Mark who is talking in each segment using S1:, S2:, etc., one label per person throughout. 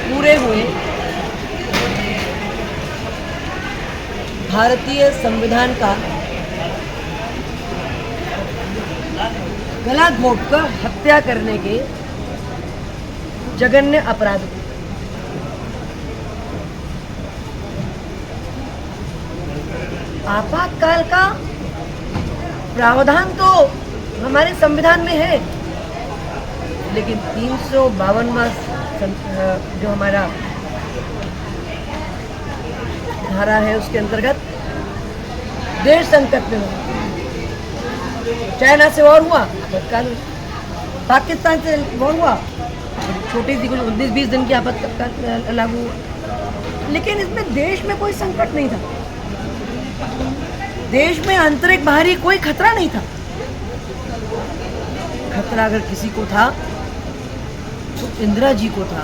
S1: पूरे हुए भारतीय संविधान का गला घोंटकर हत्या करने के जघन्य अपराध को आपातकाल का प्रावधान तो हमारे संविधान में है, लेकिन 352वां जो हमारा धारा है उसके अंतर्गत देश संकट में हो, चाइना से वॉर हुआ आपातकाल, पाकिस्तान से वॉर हुआ छोटी सी कुछ 19-20 दिन की आपातकाल लागू हुआ, लेकिन इसमें देश में कोई संकट नहीं था, देश में आंतरिक बाहरी कोई खतरा नहीं था। खतरा अगर किसी को था तो इंदिरा जी को था।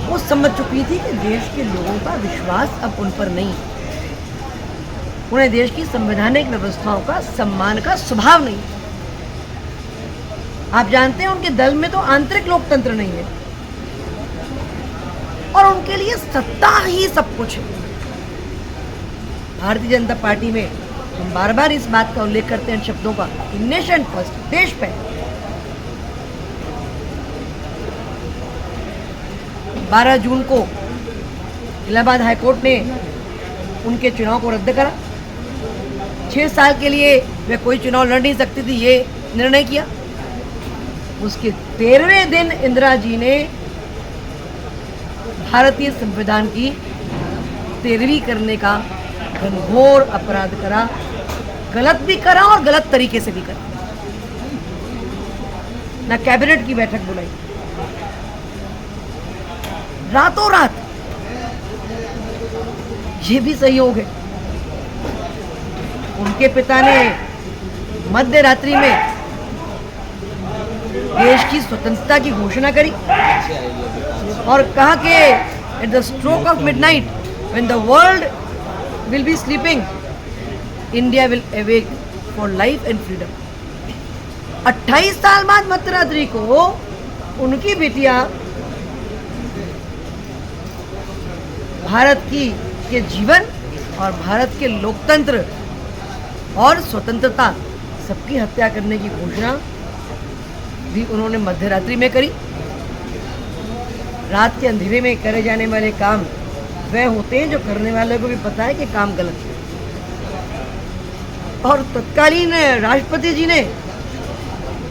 S1: वो समझ चुकी थी कि देश के लोगों का विश्वास अब उन पर नहीं, उन्हें देश की संवैधानिक व्यवस्थाओं का सम्मान का स्वभाव नहीं। आप जानते हैं उनके दल में तो आंतरिक लोकतंत्र नहीं है और उनके लिए सत्ता ही सब कुछ है। भारतीय जनता पार्टी में हम बार बार इस बात का उल्लेख करते हैं शब्दों का, नेशन फर्स्ट, देश पहले। 12 जून को इलाहाबाद हाईकोर्ट ने उनके चुनाव को रद्द करा। 6 साल के लिए वे कोई चुनाव लड़ नहीं सकती थी, ये निर्णय किया। उसके 13वें दिन इंदिरा जी ने भारतीय संविधान की 13वीं करने का घनघोर अपराध करा, गलत भी करा और गलत तरीके से भी करा। ना कैबिनेट की बैठक बुलाई, रातों रात। ये भी सहयोग है। उनके पिता ने मध्य रात्रि में देश की स्वतंत्रता की घोषणा करी और कहा कि at the stroke of midnight when the world will be sleeping, India will awake for life and freedom. 28 साल बाद मध्यरात्रि को उनकी बिटिया भारत के जीवन और भारत के लोकतंत्र और स्वतंत्रता सबकी हत्या करने की घोषणा भी उन्होंने मध्यरात्रि में करी। रात के अंधेरे में करे जाने वाले काम वह होते हैं जो करने वाले को भी पता है कि काम गलत है। और तत्कालीन राष्ट्रपति जी ने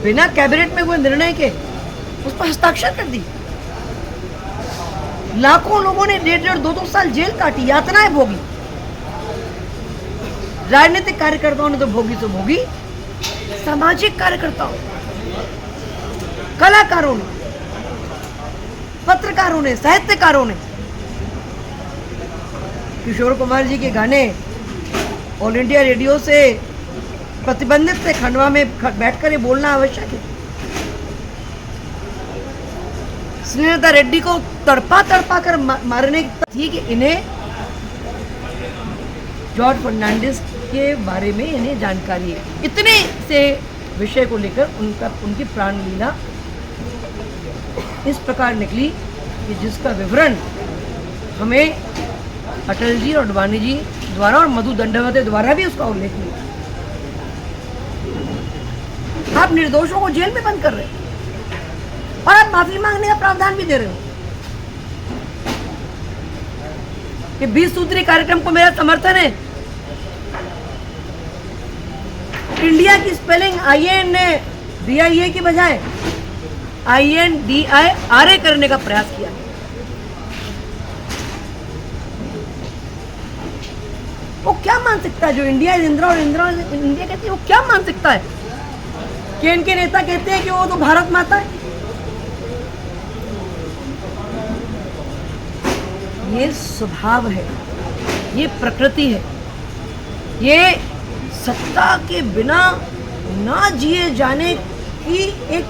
S1: बिना कैबिनेट में हुए निर्णय के उस पर हस्ताक्षर कर दी। लाखों लोगों ने 1.5-2 साल जेल काटी, यातनाएं भोगी। राजनीतिक कार्यकर्ताओं ने तो भोगी, सामाजिक कार्यकर्ताओं, कलाकारों ने, पत्रकारों ने, साहित्यकारों ने। किशोर कुमार जी के गाने ऑल इंडिया रेडियो से प्रतिबंधित थे, खंडवा में बैठकर ये बोलना आवश्यक है। श्रीलता रेड्डी को तड़पा कर मारने की कि इन्हें जॉर्ज फर्नांडिस के बारे में इन्हें जानकारी है। इतने से विषय को लेकर उनकी प्राण लीला इस प्रकार निकली कि जिसका विवरण हमें अटल जी और अडवाणी जी द्वारा और मधु दंडवते द्वारा भी उसका उल्लेख मिला। आप निर्दोषों को जेल में बंद कर रहे हैं और आप माफी मांगने का प्रावधान भी दे रहे हो कि 20 सूत्री कार्यक्रम को मेरा समर्थन है। इंडिया की स्पेलिंग INDIA की बजाय INDIRA करने का प्रयास किया। वो क्या मानसिकता है जो इंडिया इज इंदिरा और इंदिरा इज इंडिया कहती है, वो क्या मानसिकता है कि इनके नेता कहते हैं कि वो तो भारत माता है। ये स्वभाव है, ये प्रकृति है, ये सत्ता के बिना ना जिए जाने की एक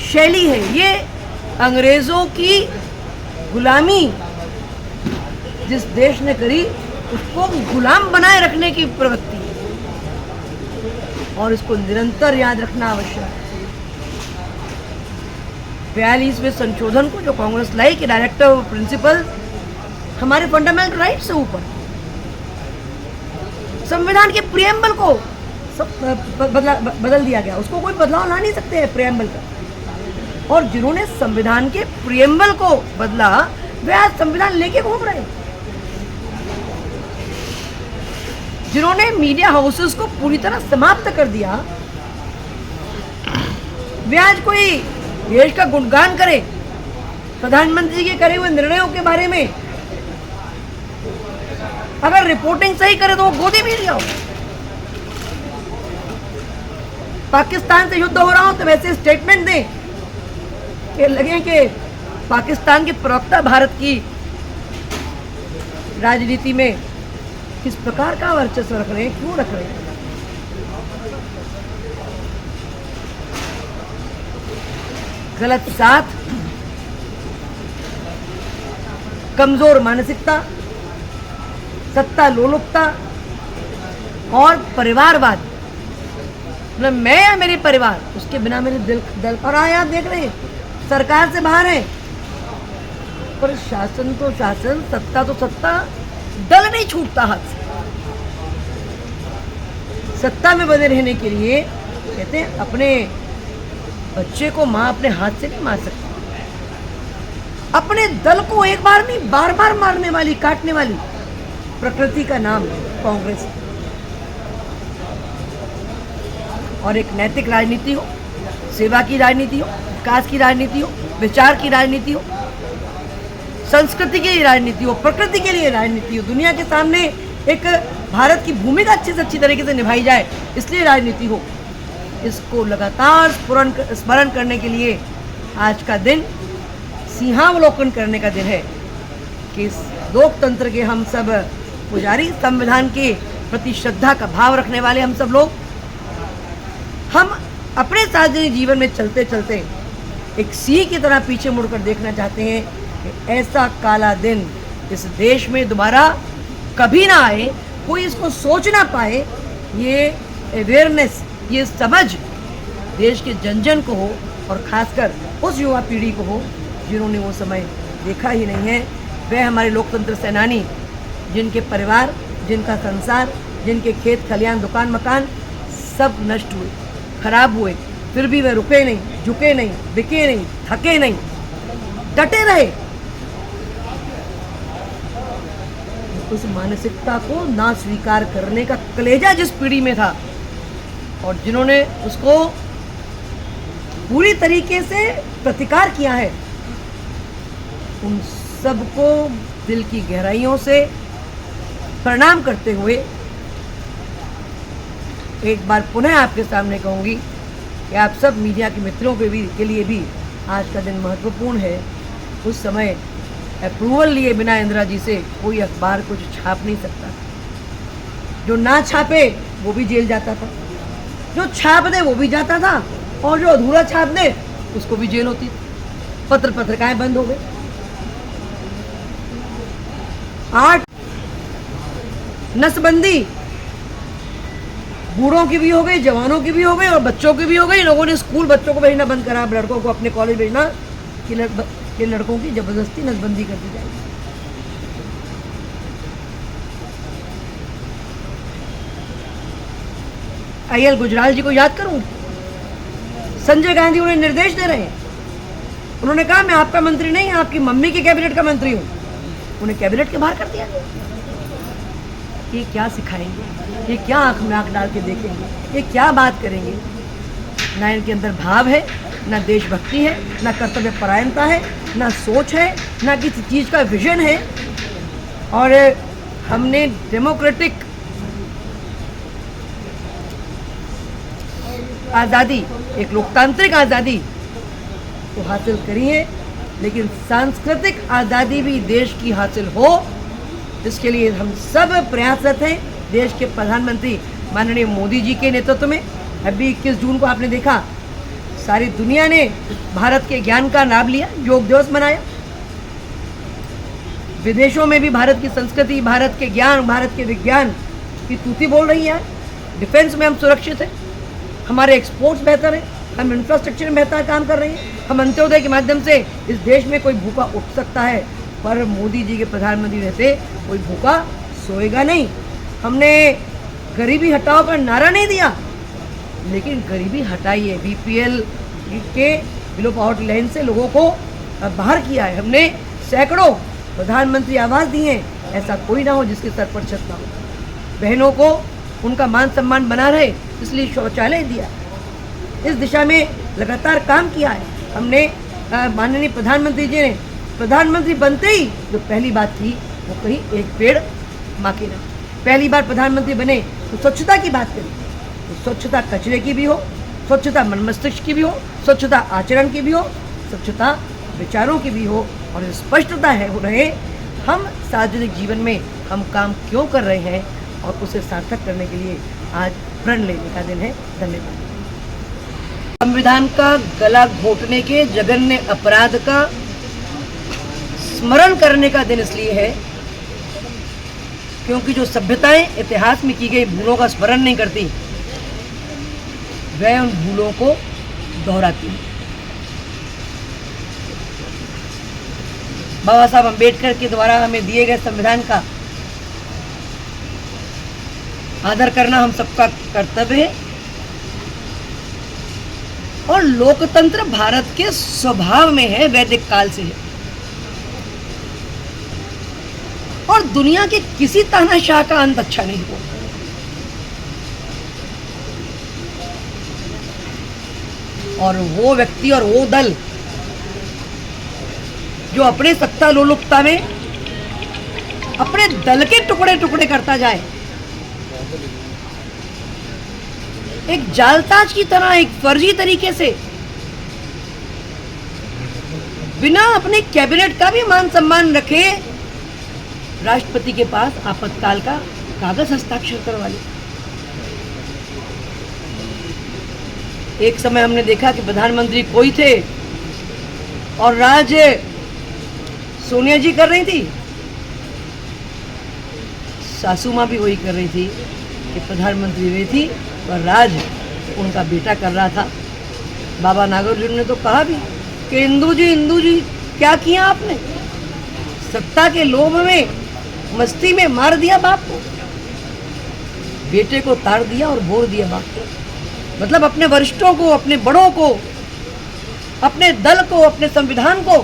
S1: शैली है। ये अंग्रेजों की गुलामी जिस देश ने करी उसको गुलाम बनाए रखने की प्रवृत्ति है और इसको निरंतर याद रखना आवश्यक है। 42वें संशोधन को जो कांग्रेस लाई कि डायरेक्टिव प्रिंसिपल हमारे फंडामेंटल राइट से ऊपर, संविधान के प्रियम्बल को बदल दिया गया, उसको कोई बदलाव ला नहीं सकते हैं प्रियम्बल का। और जिन्होंने संविधान के प्रियम्बल को बदला वे आज संविधान लेके घूम रहे हैं। जिन्होंने मीडिया हाउसेस को पूरी तरह समाप्त कर दिया, वे आज कोई देश का गुणगान करे प्रधानमंत्री के करे हुए निर्णयों के बारे में, अगर रिपोर्टिंग सही करे तो वो गोदी भी लिया हो। पाकिस्तान से युद्ध हो रहा हो तो वैसे स्टेटमेंट दें कि लगे कि पाकिस्तान के प्रवक्ता भारत की राजनीति में किस प्रकार का वर्चस्व रख रहे हैं, क्यों रख रहे हैं। गलत साथ, कमजोर मानसिकता, सत्ता लोलुपता और परिवारवाद, मतलब मैं या मेरे परिवार, उसके बिना मेरे दिल और आप देख रहे हैं सरकार से बाहर है, पर शासन तो शासन, सत्ता तो सत्ता, दल नहीं छूटता हाथ से। सत्ता में बने रहने के लिए कहते हैं अपने बच्चे को मां अपने हाथ से नहीं मार सकती। अपने दल को एक बार नहीं बार बार मारने वाली, काटने वाली प्रकृति का नाम कांग्रेस। और एक नैतिक राजनीति हो, सेवा की राजनीति हो, विकास की राजनीति हो, विचार की राजनीति हो, संस्कृति के लिए राजनीति हो, प्रकृति के लिए राजनीति हो, दुनिया के सामने एक भारत की भूमिका अच्छी से अच्छी तरीके से निभाई जाए, इसलिए राजनीति हो, इसको लगातार स्मरण करने के लिए आज का दिन सिंहावलोकन करने का दिन है कि इस लोकतंत्र के हम सब पुजारी, संविधान के प्रति श्रद्धा का भाव रखने वाले हम सब लोग, हम अपने सार्वजनिक जीवन में चलते चलते एक सिंह की तरह पीछे मुड़कर देखना चाहते हैं कि ऐसा काला दिन इस देश में दोबारा कभी ना आए, कोई इसको सोच ना पाए। ये अवेयरनेस, ये समझ देश के जन जन को हो और खासकर उस युवा पीढ़ी को हो जिन्होंने वो समय देखा ही नहीं है। वे हमारे लोकतंत्र सेनानी जिनके परिवार, जिनका संसार, जिनके खेत खलियान, दुकान मकान सब नष्ट हुए, खराब हुए, फिर भी वे रुके नहीं, झुके नहीं, बिके नहीं, थके नहीं, डटे रहे। उस मानसिकता को ना स्वीकार करने का कलेजा जिस पीढ़ी में था और जिन्होंने उसको पूरी तरीके से प्रतिकार किया है, उन सबको दिल की गहराइयों से प्रणाम करते हुए एक बार पुनः आपके सामने कहूँगी कि आप सब मीडिया के मित्रों के लिए भी आज का दिन महत्वपूर्ण है। उस समय अप्रूवल लिए बिना इंदिरा जी से कोई अखबार कुछ छाप नहीं सकता। जो ना छापे वो भी जेल जाता था, जो छाप दे वो भी जाता था, और जो अधूरा छाप दे उसको भी जेल होती थी। पत्रिकाएं बंद हो गई। 8 नसबंदी बूढ़ों की भी हो गई, जवानों की भी हो गई और बच्चों की भी हो गई। लोगों ने स्कूल बच्चों को भेजना बंद करा, लड़कों को अपने कॉलेज भेजना कि लड़कों की जबरदस्ती नसबंदी कर दी जाएगी। IL गुजराल जी को याद करूं, संजय गांधी उन्हें निर्देश दे रहे हैं। उन्होंने कहा मैं आपका मंत्री नहीं, आपकी मम्मी के कैबिनेट का मंत्री हूं। उन्हें कैबिनेट के बाहर कर दिया गया। ये क्या सिखाएंगे, ये क्या आंख में आंख डाल के देखेंगे, ये क्या बात करेंगे। ना इनके अंदर भाव है, ना देशभक्ति है, ना कर्तव्य परायणता है, ना सोच है, ना किसी चीज़ का विजन है। और हमने डेमोक्रेटिक आज़ादी, एक लोकतांत्रिक आज़ादी तो हासिल करी है, लेकिन सांस्कृतिक आज़ादी भी देश की हासिल हो, इसके लिए हम सब प्रयासरत हैं। देश के प्रधानमंत्री माननीय मोदी जी के नेतृत्व में अभी 21 जून को आपने देखा सारी दुनिया ने भारत के ज्ञान का लाभ लिया, योग दिवस मनाया। विदेशों में भी भारत की संस्कृति, भारत के ज्ञान, भारत के विज्ञान की तूती बोल रही है। डिफेंस में हम सुरक्षित हैं, हमारे एक्सपोर्ट्स बेहतर हैं, हम इंफ्रास्ट्रक्चर में बेहतर काम कर रहे हैं। हम अंत्योदय के माध्यम से इस देश में कोई भूखा उठ सकता है, पर मोदी जी के प्रधानमंत्री रहते कोई भूखा सोएगा नहीं। हमने गरीबी हटाओ का नारा नहीं दिया, लेकिन गरीबी हटाई है। बीपीएल के बिलो पॉवर्टी लाइन से लोगों को बाहर किया है। हमने सैकड़ों प्रधानमंत्री आवास दिए हैं। ऐसा कोई ना हो जिसके सर पर छत ना हो। बहनों को उनका मान सम्मान बना रहे, इसलिए शौचालय दिया। इस दिशा में लगातार काम किया है हमने। माननीय प्रधानमंत्री जी ने प्रधानमंत्री बनते ही जो पहली बात की वो कही, एक पेड़ माँ के नाम। पहली बार प्रधानमंत्री बने तो स्वच्छता की बात करी। तो स्वच्छता कचरे की भी हो, स्वच्छता मन मस्तिष्क की भी हो, स्वच्छता आचरण की भी हो, स्वच्छता विचारों की भी हो, और स्पष्टता है हो रहे हम सार्वजनिक जीवन में हम काम क्यों कर रहे हैं, और उसे सार्थक करने के लिए आज प्रण लेने का दिन है। धन्यवाद। संविधान का गला घोटने के जघन्य अपराध का स्मरण करने का दिन इसलिए है क्योंकि जो सभ्यताएं इतिहास में की गई भूलों का स्मरण नहीं करती, वह उन भूलों को दोहराती है। बाबा साहब अम्बेडकर के द्वारा हमें दिए गए संविधान का आदर करना हम सबका कर्तव्य है, और लोकतंत्र भारत के स्वभाव में है, वैदिक काल से है। और दुनिया के किसी तानाशाह का अंत अच्छा नहीं हुआ। और वो व्यक्ति और वो दल जो अपने सत्ता लोलुपता में अपने दल के टुकड़े टुकड़े करता जाए, एक जालसाज की तरह, एक फर्जी तरीके से, बिना अपने कैबिनेट का भी मान सम्मान रखे, राष्ट्रपति के पास आपातकाल का कागज हस्ताक्षर करवा ले। एक समय हमने देखा कि प्रधानमंत्री कोई थे और राज सोनिया जी कर रही थी, सासू माँ भी वही कर रही थी कि प्रधानमंत्री वे थी और राज उनका बेटा कर रहा था। बाबा नागरजुन ने तो कहा भी कि इंदू जी क्या किया आपने, सत्ता के लोभ में मस्ती में मार दिया बाप को, बेटे को तार दिया और बोर दिया बाप को। मतलब अपने वरिष्ठों को, अपने बड़ों को, अपने दल को, अपने संविधान को,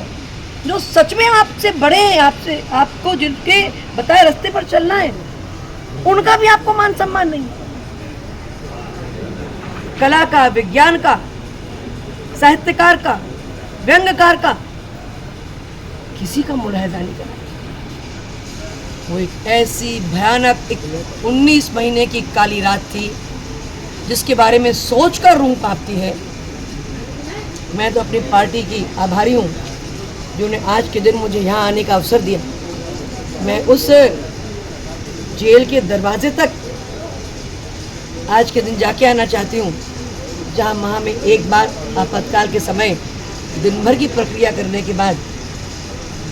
S1: जो सच में आपसे बड़े हैं, आपसे आपको जिनके बताए रास्ते पर चलना है, उनका भी आपको मान सम्मान नहीं। कला का, विज्ञान का, साहित्यकार का, व्यंग्यकार का किसी का मुलाहिजा नहीं करा। वो एक ऐसी भयानक 19 महीने की काली रात थी जिसके बारे में सोचकर रूह कांपती है। मैं तो अपनी पार्टी की आभारी हूँ जिन्होंने आज के दिन मुझे यहाँ आने का अवसर दिया। मैं उस जेल के दरवाजे तक आज के दिन जाके आना चाहती हूँ जहाँ माह में एक बार आपातकाल के समय दिन भर की प्रक्रिया करने के बाद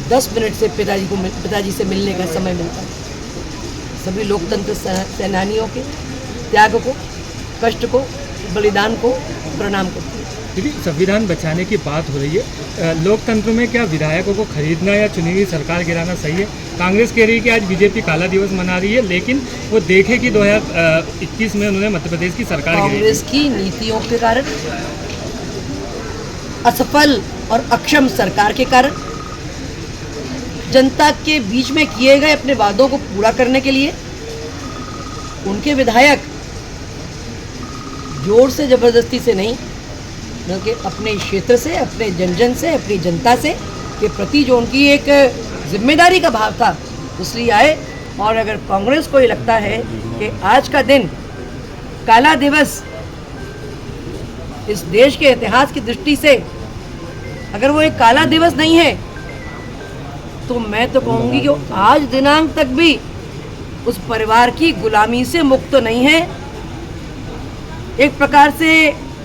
S1: 10 मिनट से पिताजी से मिलने का समय मिलता है। सभी लोकतंत्र सेनानियों के त्याग को, कष्ट को, बलिदान को प्रणाम करती है।
S2: दीदी, संविधान बचाने की बात हो रही है, लोकतंत्र में क्या विधायकों को खरीदना या चुनी हुई सरकार गिराना सही है? कांग्रेस कह रही है कि आज बीजेपी काला दिवस मना रही है, लेकिन वो देखे कि 2021 में उन्होंने मध्य प्रदेश की सरकार
S1: कांग्रेस की नीतियों के कारण, असफल और अक्षम सरकार के कारण, जनता के बीच में किए गए अपने वादों को पूरा करने के लिए उनके विधायक जोर से जबरदस्ती से नहीं, बल्कि अपने क्षेत्र से, अपने जन से, अपनी जनता से के प्रति जो उनकी एक जिम्मेदारी का भाव था, इसलिए आए। और अगर कांग्रेस को ये लगता है कि आज का दिन काला दिवस इस देश के इतिहास की दृष्टि से अगर वो एक काला दिवस नहीं है, तो मैं तो कहूँगी कि आज दिनांक तक भी उस परिवार की गुलामी से मुक्त नहीं है। एक प्रकार से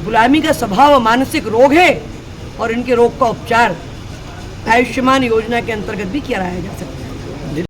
S1: गुलामी का स्वभाव मानसिक रोग है और इनके रोग का उपचार आयुष्मान योजना के अंतर्गत भी किया जा सकता है।